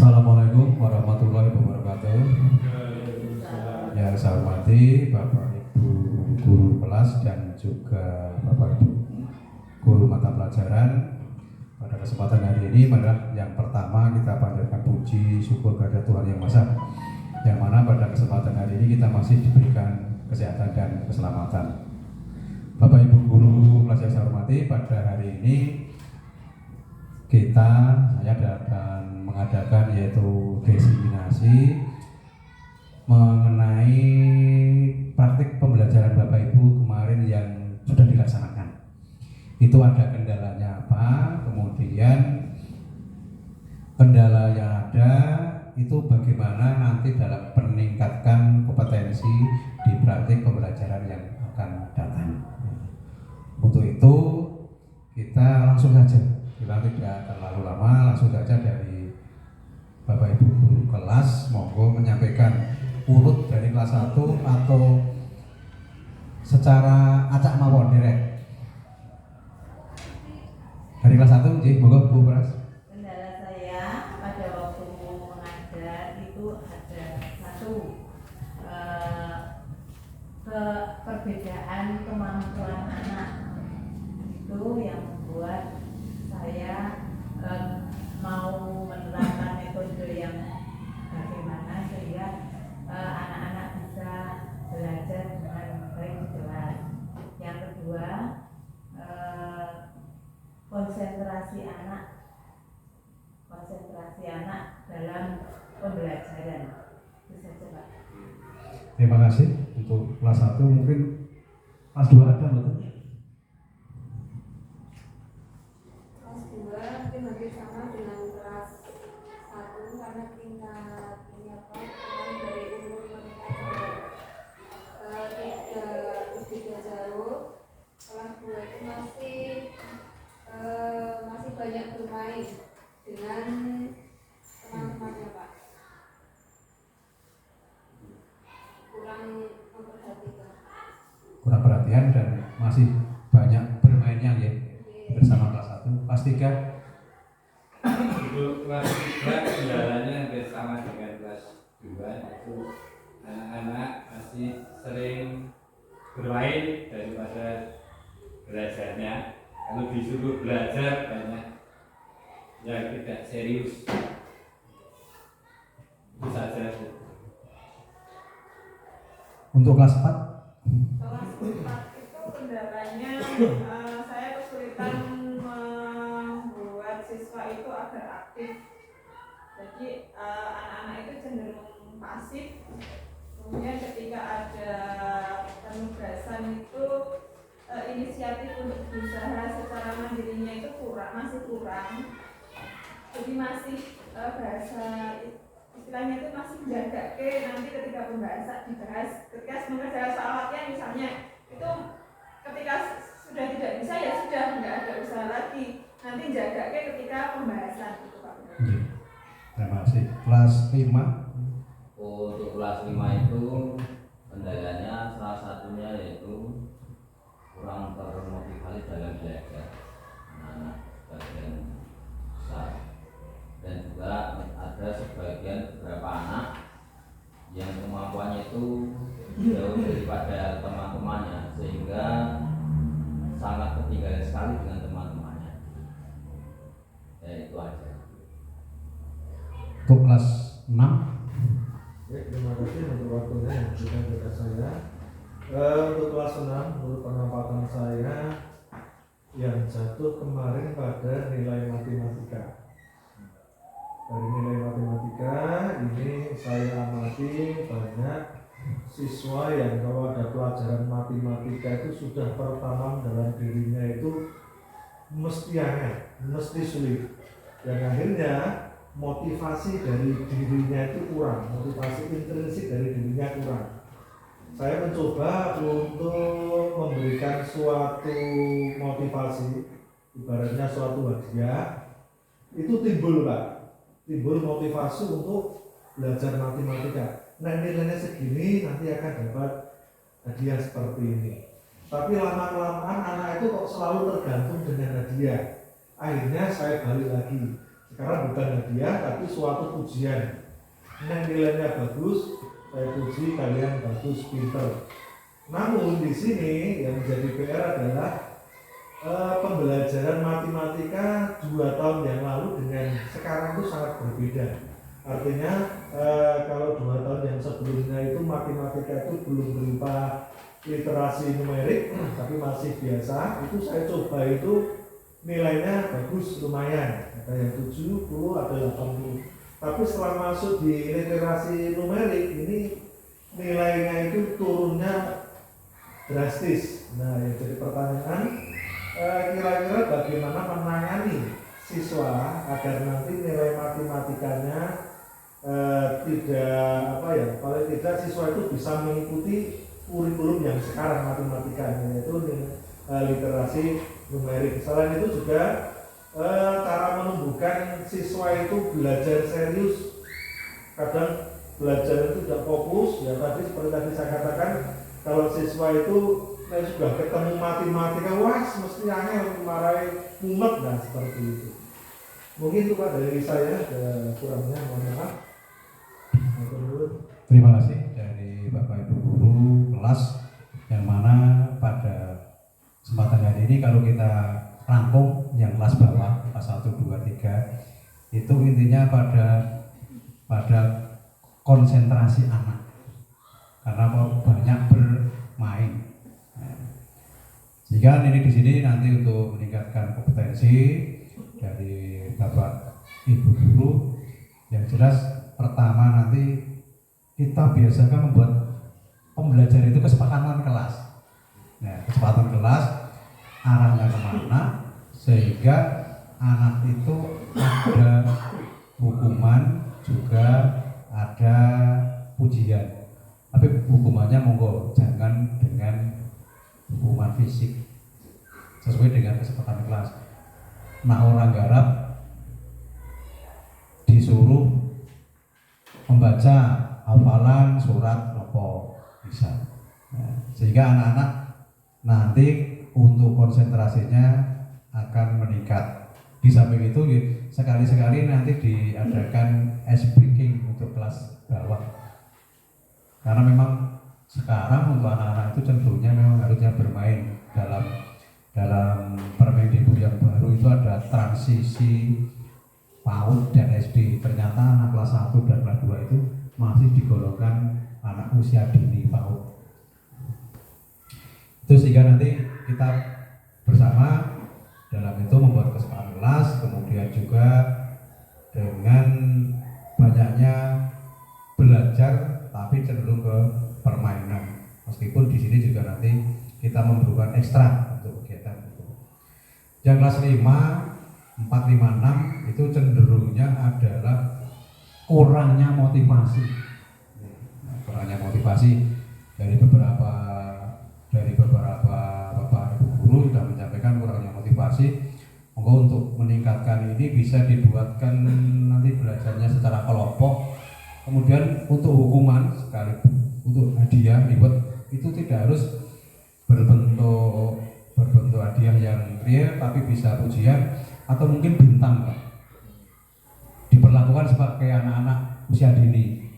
Assalamualaikum warahmatullahi wabarakatuh. Yang saya hormati Bapak Ibu guru kelas dan juga Bapak Ibu guru mata pelajaran. Pada kesempatan hari ini adalah yang pertama kita panjatkan puji syukur kepada Tuhan Yang Maha Esa, yang mana pada kesempatan hari ini kita masih diberikan kesehatan dan keselamatan. Bapak Ibu guru kelas yang saya hormati, pada hari ini saya akan mengadakan yaitu diseminasi mengenai praktik pembelajaran Bapak Ibu kemarin yang sudah dilaksanakan. Itu ada kendalanya apa, kemudian kendala yang ada itu bagaimana nanti dalam meningkatkan kompetensi di praktik pembelajaran yang akan datang. Untuk itu kita langsung saja, kita tidak terlalu lama, langsung saja dari Bapak Ibu guru kelas, monggo menyampaikan urut dari kelas 1 atau secara acak mawon direct. Dari kelas 1, monggo Bu Pras. Kendala saya pada waktu mengajar itu ada satu perbedaan kemampuan anak, itu yang membuat saya mau menerapkan metode yang bagaimana sehingga anak-anak bisa belajar dengan baik di kelas. Yang kedua, konsentrasi anak dalam pembelajaran. Itu saja, Pak. Terima kasih untuk kelas 1, mungkin kelas 2 ada betul? Kelas 2 mungkin hampir sama dengan kelas 1 karena tingkat dari umur mereka tidak berbeda jauh. Kelas 2 itu masih banyak bermain dengan teman-temannya, Pak. Kurang memperhatikan. Kurang perhatian dan masih banyak bermainnya ya bersama kelas 1. Kelas 3 untuk kelas 3 kendalanya hampir sama dengan kelas 2, itu anak-anak masih sering bermain daripada belajarnya. Kalau disuruh belajar banyak yang tidak serius. Itu saja. untuk kelas 4 Kelas 4 itu kendalanya saya kesulitan membuat siswa itu agar aktif. Jadi anak-anak itu cenderung pasif. Kemudian ketika ada penugasan itu inisiatif untuk berusaha secara mandirinya itu masih kurang. Jadi masih bahasa istilahnya itu masih menjaga nanti ketika pembahasan dibahas, ketika mengerjakan soal latihan misalnya itu ketika sudah tidak bisa ya sudah nggak ada usaha lagi, nanti jaga ketika pembahasan itu, Pak. Terima kasih. Kelas 5 Untuk kelas 5 itu kendalanya salah satunya yaitu kurang termotivasi dalam belajar anak sebagian besar, dan juga ada sebagian beberapa anak yang kemampuannya itu jauh daripada teman-temannya sehingga sangat ketinggalan sekali dengan teman-temannya. Ya itu aja. untuk kelas 6 Terima kasih untuk waktunya yang diberikan kepada saya. Untuk kelas 6, menurut pengamatan saya yang jatuh kemarin pada nilai matematika. Dari nilai matematika ini saya amati banyak siswa yang kalau ada pelajaran matematika itu sudah tertanam dalam dirinya itu mesti aneh, mesti sulit, dan akhirnya motivasi dari dirinya itu kurang, motivasi intrinsik dari dirinya kurang. Saya mencoba untuk memberikan suatu motivasi, ibaratnya suatu hadiah, itu timbul Pak, timbul motivasi untuk belajar matematika. Nah nilainya segini nanti akan dapat hadiah seperti ini. Tapi lama-kelamaan anak itu kok selalu tergantung dengan hadiah. Akhirnya saya balik lagi. karena bukan hadiah tapi suatu pujian. Yang nilainya bagus, saya puji kalian bagus, pinter. Namun di sini yang menjadi PR adalah pembelajaran matematika 2 tahun yang lalu dengan sekarang itu sangat berbeda. Artinya kalau 2 tahun yang sebelumnya itu matematika itu belum berupa literasi numerik, tapi masih biasa. Itu saya coba itu nilainya bagus, lumayan. Ada yang 70, ada 80. Tapi setelah masuk di literasi numerik ini nilainya itu turunnya drastis. Nah, yang jadi pertanyaan, kira-kira bagaimana menangani siswa agar nanti nilai matematikanya paling tidak siswa itu bisa mengikuti kurikulum yang sekarang matematikanya, yaitu literasi numerik. Selain itu juga cara menumbuhkan siswa itu belajar serius. Kadang belajar itu tidak fokus, ya tadi seperti tadi saya katakan, kalau siswa itu sudah ketemu matematika, wah mesti angel, marahi mumet, nah seperti itu. Mungkin itu Pak dari saya, kurangnya mohon maaf. Terima kasih dari Bapak Ibu Guru kelas, yang mana pada kesempatan hari ini kalau kita rangkum yang kelas bawah, kelas 1, 2, 3, itu intinya pada konsentrasi anak, karena banyak bermain. Jika ini di sini nanti untuk meningkatkan kompetensi dari Bapak Ibu Guru, yang jelas pertama nanti kita biasakan membuat pembelajaran itu kesepakatan kelas. Nah, kesepakatan kelas arahnya kemana sehingga anak itu ada hukuman juga ada pujian. Tapi hukumannya monggo jangan dengan hukuman fisik, sesuai dengan kesepakatan kelas. Nah, orang garap disuruh membaca hafalan surat nopo bisa. Nah, sehingga anak-anak nanti untuk konsentrasinya akan meningkat. Di samping itu sekali-sekali nanti diadakan ice breaking untuk kelas bawah. Karena memang sekarang untuk anak-anak itu cenderungnya memang harusnya bermain. Dalam Permendikbud yang baru itu ada transisi PAUD dan SD. Ternyata anak kelas 1 dan kelas 2 itu masih digolongkan anak usia dini PAUD. Itu sehingga nanti kita bersama dalam itu membuat kesepakatan kelas, kemudian juga dengan banyaknya belajar tapi cenderung ke permainan. Meskipun di sini juga nanti kita memberikan ekstra untuk kegiatan itu. Yang kelas 5, 4, 5, 6 itu cenderungnya adalah kurangnya motivasi. Kurangnya motivasi dari beberapa Bapak Ibu Guru sudah menyampaikan kurangnya motivasi. Monggo untuk meningkatkan ini bisa dibuatkan nanti belajarnya secara kelompok. Kemudian untuk hukuman sekali untuk hadiah dibuat itu tidak harus berbentuk hadiah yang real, tapi bisa pujian atau mungkin bintang, Pak. Diperlakukan sebagai anak-anak usia dini.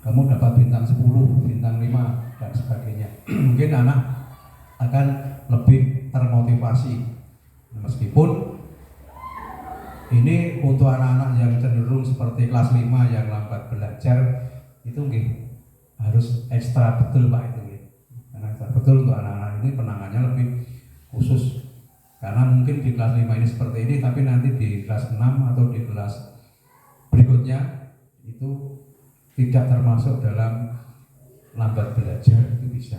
Kamu dapat bintang 10, bintang 5 dan sebagainya. Mungkin anak akan lebih termotivasi. Meskipun ini untuk anak-anak yang cenderung seperti kelas 5 yang lambat belajar itu harus ekstra betul Pak itu. Karena ekstra betul untuk anak-anak ini penanganannya lebih khusus. Karena mungkin di kelas 5 ini seperti ini, tapi nanti di kelas 6 atau di kelas berikutnya itu tidak termasuk dalam lambat belajar, itu bisa.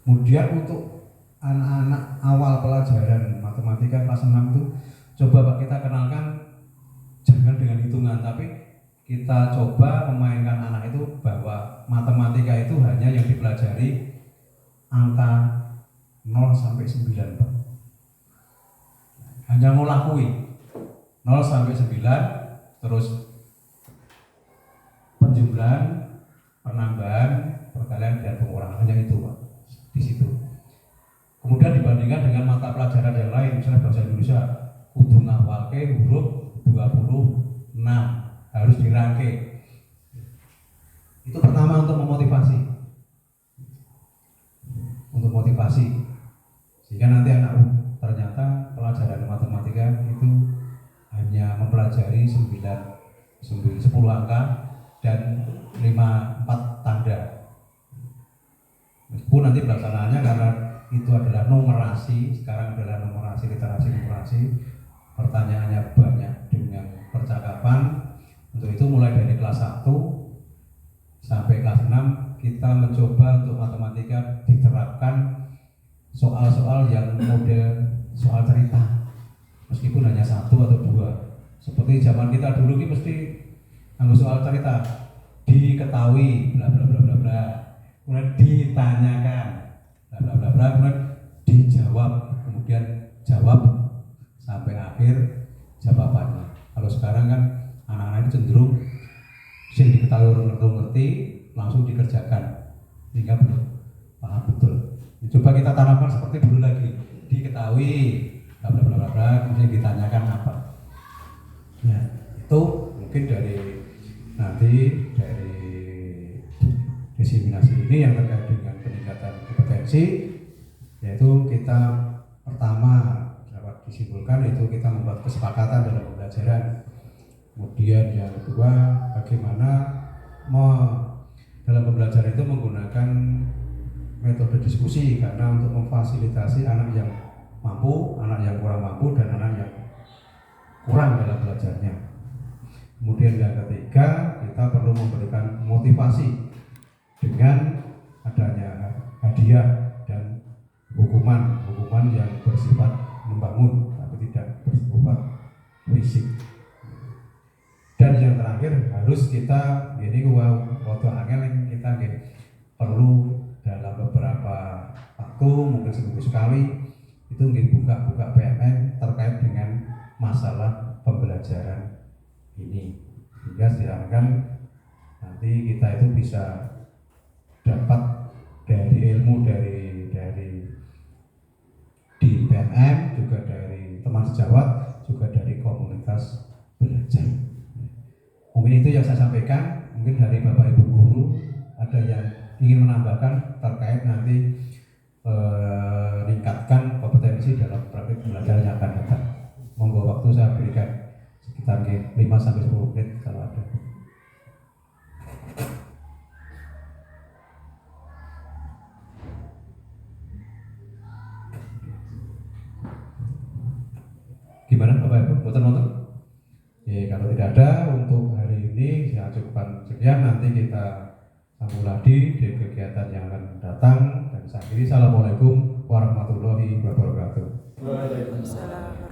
Kemudian untuk anak-anak awal pelajaran matematika kelas 6 itu coba Pak kita kenalkan jangan dengan hitungan, tapi kita coba memainkan anak itu bahwa matematika itu hanya yang dipelajari angka 0 sampai 9 Pak. Hanya ngelakui 0 sampai 9, terus penjumlahan, penambahan, perkalian dan pengurangan, hanya itu Pak. Di situ. Kemudian dibandingkan dengan mata pelajaran yang lain, misalnya bahasa Indonesia, kudu ngawalke huruf 26 harus dirangke. Itu pertama untuk memotivasi, sehingga nanti anak ternyata pelajaran matematika itu hanya mempelajari 10 angka dan 4 tanda. Meskipun nanti pelaksanaannya karena itu adalah numerasi, sekarang adalah numerasi, literasi numerasi, pertanyaannya banyak dengan percakapan. Untuk itu mulai dari kelas 1 sampai kelas 6 kita mencoba untuk matematika diterapkan soal-soal yang model soal cerita, meskipun hanya 1 atau 2. Seperti zaman kita dulu ini mesti ambil soal cerita, diketahui bla bla bla bla bla, kemudian ditanyakan bla bla bla bla, kemudian dijawab, kemudian jawab sampai akhir jawabannya. Kalau sekarang kan anak-anak ini cenderung sing diketahui orang ngerti langsung dikerjakan sehingga belum paham betul. Coba kita tanamkan seperti dulu lagi, diketahui bla bla bla bla, kemudian ditanyakan apa. Ya, itu mungkin dari diseminasi ini yang terkait dengan peningkatan kompetensi, yaitu kita pertama dapat disimpulkan yaitu kita membuat kesepakatan dalam pembelajaran. Kemudian yang kedua, bagaimana dalam pembelajaran itu menggunakan metode diskusi, karena untuk memfasilitasi anak yang mampu, anak yang kurang mampu, dan anak yang kurang dalam belajarnya. Kemudian yang ketiga, kita perlu memberikan motivasi dengan adanya hadiah dan hukuman yang bersifat membangun tapi tidak bersifat fisik. Dan yang terakhir harus kita waktu angel kita perlu dalam beberapa waktu, mungkin seminggu sekali, itu buka PMN terkait dengan masalah pembelajaran ini, sehingga diharapkan nanti kita itu bisa dapat dari ilmu dari di PMN, juga dari teman sejawat, juga dari komunitas belajar. Mungkin itu yang saya sampaikan. Mungkin dari Bapak Ibu guru ada yang ingin menambahkan terkait nanti meningkatkan kompetensi dalam praktik belajar yang akan datang. Monggo, waktu saya berikan sekitar 5-10 menit kalau ada. Gimana Bapak Ibu? Boten-boten? Ya, kalau tidak ada untuk hari ini saya cukupkan sekian. Nanti kita sambung lagi di kegiatan yang akan datang. Dan saat ini, assalamualaikum warahmatullahi wabarakatuh. Waalaikumsalam.